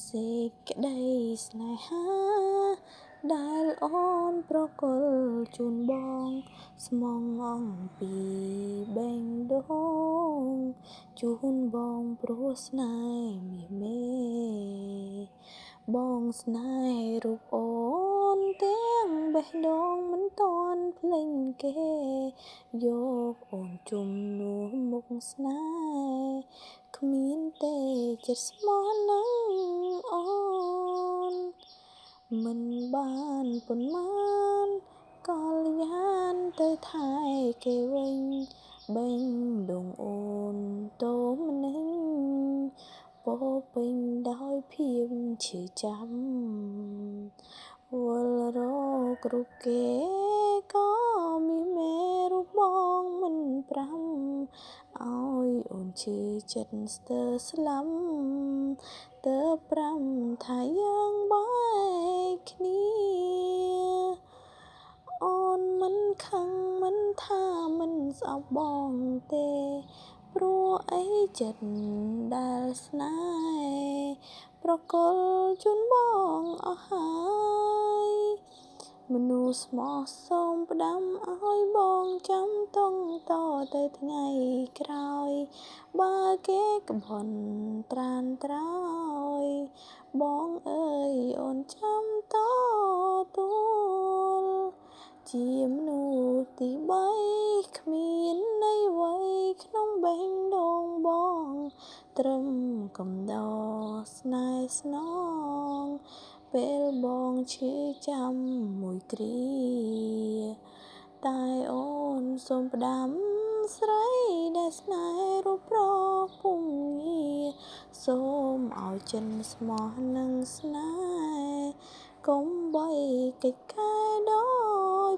សេចក្តីស្នេហាដែលអូនប្រគល់ជូនបងស្មងអំពីបេះដូងជូនបងព្រោះស្នេហ៍មាសមេបងស្នេហ៍រូបអូនទាំងបេះដូងមិនទាន់ភ្លេចគេយកអូនជំនួសមុខស្នេហ៍គ្មានទេចិត្តស្មោះនឹងអូនមិនបានប៉ុន្មានក៏ល្យានទៅថែគេវិញបេះដូងអូនតូមនិញពោរពេញដោយភាពឈឺចាំវល់រករូបគេក៏មានមេរូបបងមិនប្រាំឲ្យអូនឈឺចិត្តស្ទើរស្លាប់ទើបប្រាំថាយើងបែកគ្នាអូនមិនខឹងមិនថាមិនស្អប់បងទេព្រោះអីចិត្តដែលស្នេហ៍ប្រគល់ជូនបងអស់ហើយមនុស្សស្មោះសូមផ្ដាំឲ្យបងចាំតង់តទៅថ្ងៃក្រោយបើគេក្បន់ត្រានត្រោយបងអើយអូនចាំទទួលជាមនុស្សទីបីគ្មានន័យអ្វីក្នុងបេះដូងបងត្រឹមកំដរស្នេហ៍ស្នងពេលបងឈឺចាំមួយគ្រាតែអូនសូមផ្ដាំស្រីដែលស្នេហ៍រូបរកពុំងារសូមឲ្យចិនស្មោះនឹងស្នេហ៍កុំបីកិច្ចកែដូច